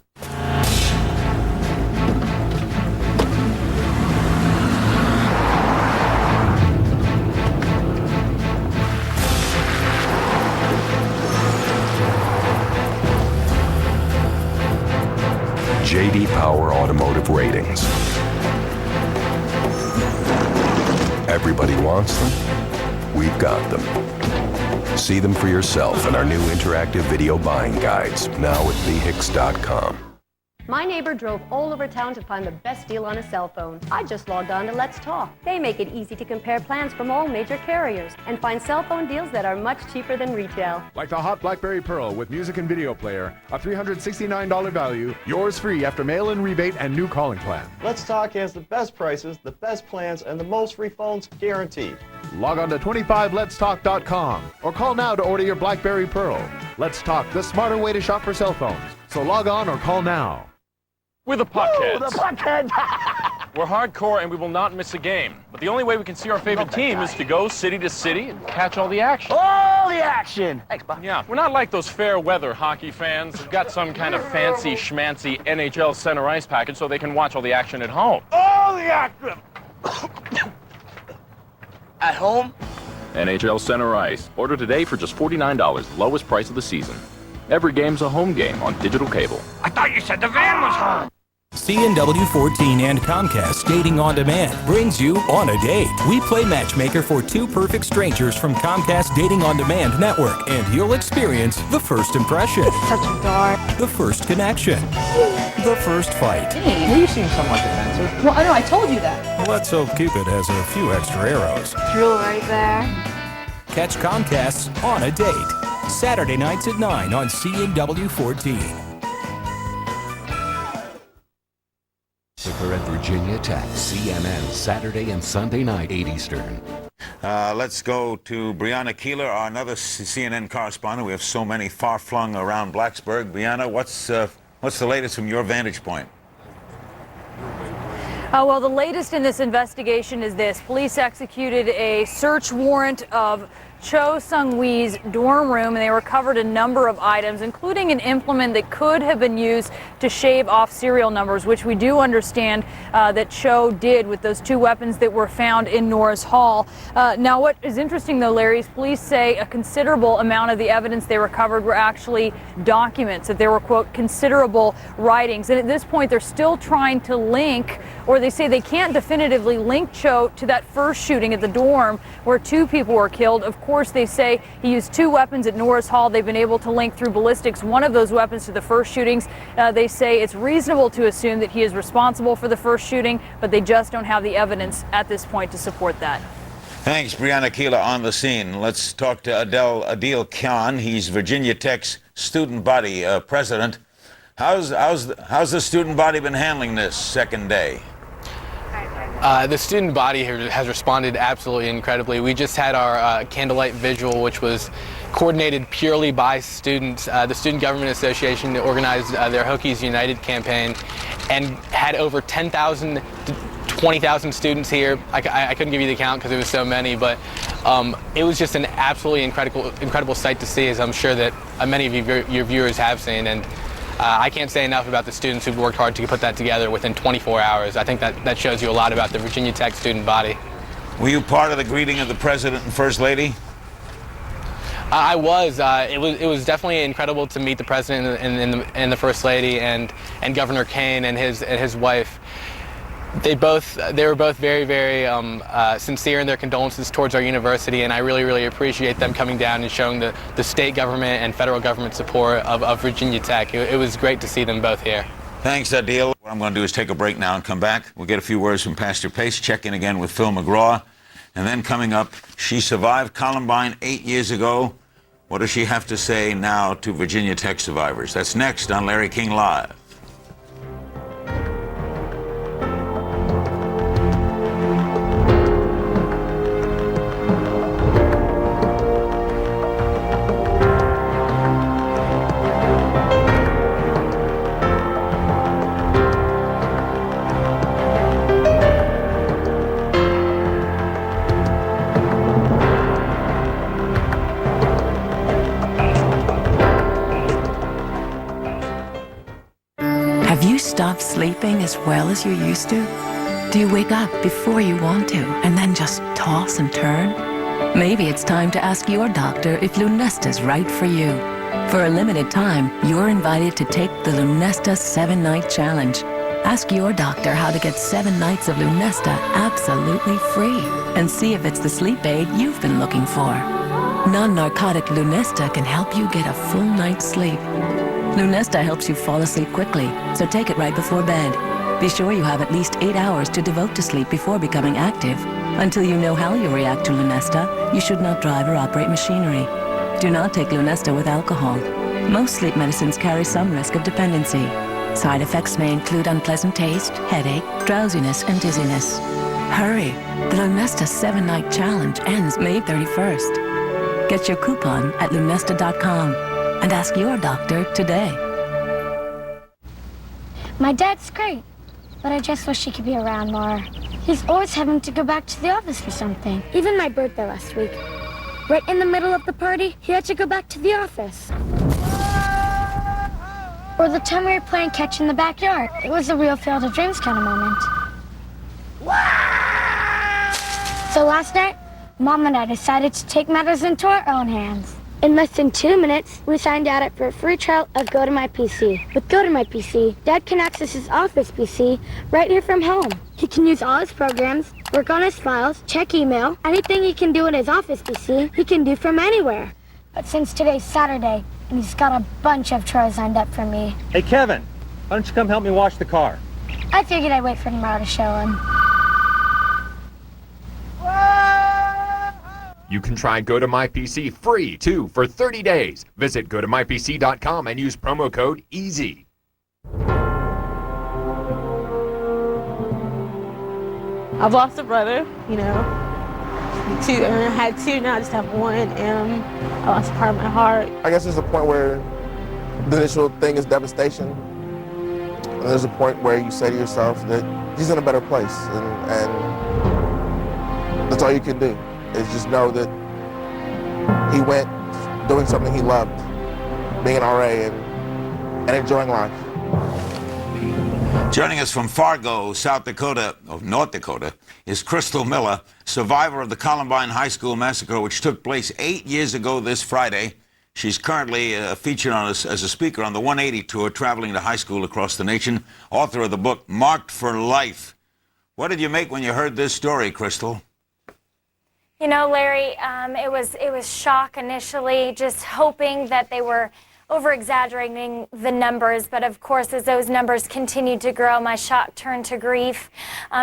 J.D. Power Automotive Ratings. Everybody wants them. we've got them. See them for yourself in our new interactive video buying guides, now at thehicks.com. My neighbor drove all over town to find the best deal on a cell phone. I just logged on to Let's Talk. They make it easy to compare plans from all major carriers and find cell phone deals that are much cheaper than retail. Like the hot BlackBerry Pearl with music and video player, a $369 value, yours free after mail-in rebate and new calling plan. Let's Talk has the best prices, the best plans, and the most free phones guaranteed. Log on to 25letstalk.com or call now to order your BlackBerry Pearl. Let's Talk, the smarter way to shop for cell phones. So log on or call now. We're the Puckheads. The Puckheads! We're hardcore and we will not miss a game. But the only way we can see our favorite team is to go city to city and catch all the action. All the action! Thanks, Buck. Yeah, we're not like those fair weather hockey fans who've got some kind of fancy schmancy NHL center ice package so they can watch all the action at home. All the action! At home? NHL Center Ice. Order today for just $49, lowest price of the season. Every game's a home game on digital cable. I thought you said the van was home! CNW 14 and Comcast Dating on Demand brings you On a Date. We play matchmaker for two perfect strangers from Comcast Dating on Demand network, and you'll experience the first impression. Such a dork. The first connection. The first fight. Hey, you seem somewhat defensive. Well, I know, I told you that. Let's hope Cupid has a few extra arrows. Drill right there. Catch Comcast's On a Date, Saturday nights at 9 on CNW 14. Massacre at Virginia Tech, CNN, Saturday and Sunday night, 8 Eastern. Let's go to Brianna Keeler, our another CNN correspondent. We have so many far-flung around Blacksburg. Brianna, what's the latest from your vantage point? Well, the latest in this investigation is this. Police executed a search warrant of Cho Sung-wee's dorm room, and they recovered a number of items, including an implement that could have been used to shave off serial numbers, which we do understand that Cho did with those two weapons that were found in Norris Hall. Now, what is interesting, though, Larry, is police say a considerable amount of the evidence they recovered were actually documents, that there were, quote, considerable writings. And at this point, they're still trying to link, or they say they can't definitively link Cho to that first shooting at the dorm where two people were killed. Of course, they say he used two weapons at Norris Hall. They've been able to link through ballistics one of those weapons to the first shootings. They say it's reasonable to assume that he is responsible for the first shooting, but they just don't have the evidence at this point to support that. Thanks, Brianna Keeler on the scene. Let's talk to Adil Khan. He's Virginia Tech's student body president. How's the student body been handling this second day? The student body has responded absolutely incredibly. We just had our candlelight vigil, which was coordinated purely by students. The Student Government Association organized their Hokies United campaign and had over 10,000 to 20,000 students here. I couldn't give you the count because it was so many, but it was just an absolutely incredible sight to see, as I'm sure that many of your viewers have seen. And I can't say enough about the students who've worked hard to put that together within 24 hours. I think that shows you a lot about the Virginia Tech student body. Were you part of the greeting of the President and First Lady? I was. It was definitely incredible to meet the President and the First Lady and Governor Kane and his wife. They were both very, very sincere in their condolences towards our university, and I really, really appreciate them coming down and showing the state government and federal government support of Virginia Tech. It was great to see them both here. Thanks, Adil. What I'm going to do is take a break now and come back. We'll get a few words from Pastor Pace, check in again with Phil McGraw, and then coming up, she survived Columbine 8 years ago. What does she have to say now to Virginia Tech survivors? That's next on Larry King Live. Stop sleeping as well as you used to? Do you wake up before you want to and then just toss and turn? Maybe it's time to ask your doctor if Lunesta's right for you. For a limited time, you're invited to take the Lunesta 7-Night Challenge. Ask your doctor how to get 7 nights of Lunesta absolutely free and see if it's the sleep aid you've been looking for. Non-narcotic Lunesta can help you get a full night's sleep. Lunesta helps you fall asleep quickly, so take it right before bed. Be sure you have at least 8 hours to devote to sleep before becoming active. Until you know how you react to Lunesta, you should not drive or operate machinery. Do not take Lunesta with alcohol. Most sleep medicines carry some risk of dependency. Side effects may include unpleasant taste, headache, drowsiness, and dizziness. Hurry! The Lunesta 7-Night Challenge ends May 31st. Get your coupon at lunesta.com and ask your doctor today. My dad's great, but I just wish he could be around more. He's always having to go back to the office for something. Even my birthday last week. Right in the middle of the party, he had to go back to the office. Or the time we were playing catch in the backyard. It was a real Field of Dreams kind of moment. So last night, Mom and I decided to take matters into our own hands. In less than 2 minutes, we signed out for a free trial of Go to My PC. With Go to My PC, Dad can access his office PC right here from home. He can use all his programs, work on his files, check email. Anything he can do in his office PC, he can do from anywhere. But since today's Saturday, and he's got a bunch of chores lined up for me, Hey, Kevin, why don't you come help me wash the car? I figured I'd wait for tomorrow to show him. You can try Go to My PC free, too, for 30 days. Visit gotomypc.com and use promo code EASY. I've lost a brother, you know. Two, and I had two, now I just have one, and I lost a part of my heart. I guess there's a point where the initial thing is devastation. And there's a point where you say to yourself that he's in a better place, and that's all you can do, is just know that he went doing something he loved, being an RA and enjoying life. Joining us from Fargo, South Dakota, or North Dakota, is Crystal Miller, survivor of the Columbine High School massacre, which took place 8 years ago this Friday. She's currently featured as a speaker on the 180 tour, traveling to high school across the nation, author of the book Marked for Life. What did you make when you heard this story, Crystal? You know, Larry, it was shock initially, just hoping that they were over-exaggerating the numbers, but of course as those numbers continued to grow, my shock turned to grief.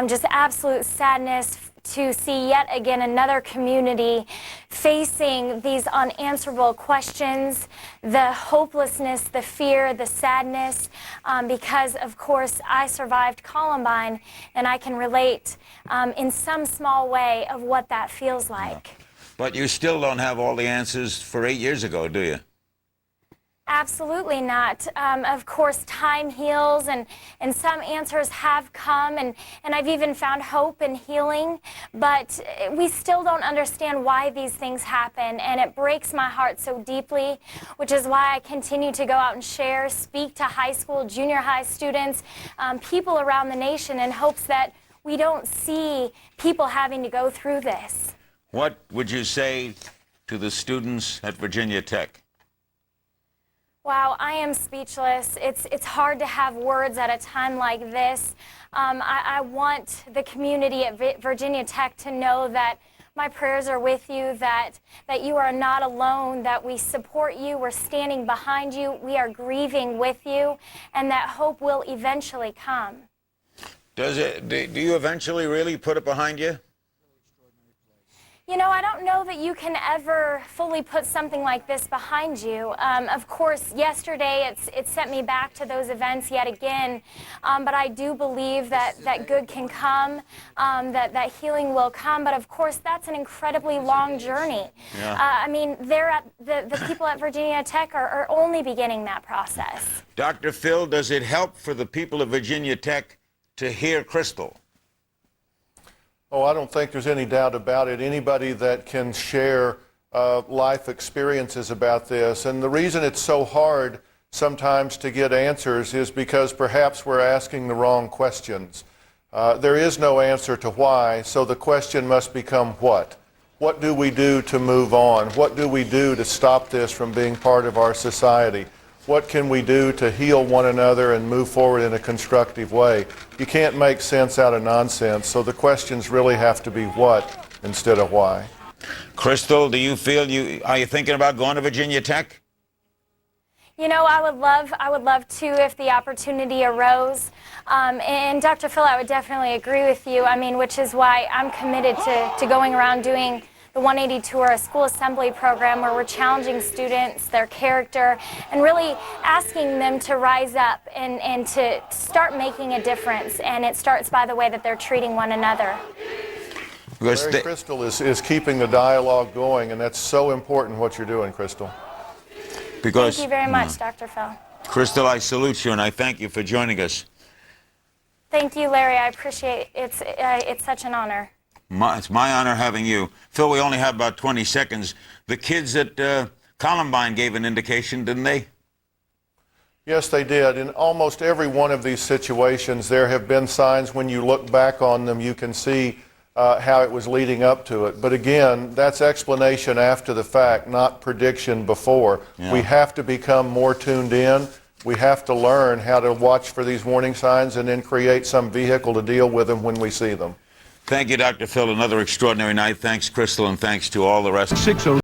Just absolute sadness to see yet again another community facing these unanswerable questions, the hopelessness, the fear, the sadness, because of course I survived Columbine and I can relate in some small way of what that feels like. But you still don't have all the answers for 8 years ago, do you? Absolutely not. Of course, time heals, and some answers have come, and I've even found hope and healing, but we still don't understand why these things happen, and it breaks my heart so deeply, which is why I continue to go out and share, speak to high school, junior high students, people around the nation in hopes that we don't see people having to go through this. What would you say to the students at Virginia Tech? Wow, I am speechless. It's hard to have words at a time like this. I want the community at Virginia Tech to know that my prayers are with you, that you are not alone, that we support you, we're standing behind you, we are grieving with you, and that hope will eventually come. Do you eventually really put it behind you? You know, I don't know that you can ever fully put something like this behind you. Of course, yesterday it sent me back to those events yet again, but I do believe that good can come, that healing will come, but of course that's an incredibly long journey. Yeah. I mean, the people at Virginia Tech are only beginning that process. Dr. Phil, does it help for the people of Virginia Tech to hear Crystal? Oh, I don't think there's any doubt about it. Anybody that can share life experiences about this. And the reason it's so hard sometimes to get answers is because perhaps we're asking the wrong questions. There is no answer to why, so the question must become what? What do we do to move on? What do we do to stop this from being part of our society? what can we do to heal one another and move forward in a constructive way. You can't make sense out of nonsense, so the questions really have to be what instead of why. Crystal, do you feel are you thinking about going to Virginia Tech? You know, I would love to if the opportunity arose. And Dr. Phil, I would definitely agree with you. I mean, which is why I'm committed to going around doing the 180 Tour, a school assembly program where we're challenging students, their character, and really asking them to rise up and to start making a difference. And it starts by the way that they're treating one another. Larry, Crystal is keeping the dialogue going, and that's so important what you're doing, Crystal. Because, thank you very much, Dr. Phil. Crystal, I salute you, and I thank you for joining us. Thank you, Larry. I appreciate it. It's such an honor. It's my honor having you. Phil, we only have about 20 seconds. The kids at Columbine gave an indication, didn't they? Yes, they did. In almost every one of these situations, there have been signs when you look back on them, you can see how it was leading up to it. But again, that's explanation after the fact, not prediction before. Yeah. We have to become more tuned in. We have to learn how to watch for these warning signs and then create some vehicle to deal with them when we see them. Thank you, Dr. Phil. Another extraordinary night. Thanks, Crystal, and thanks to all the rest.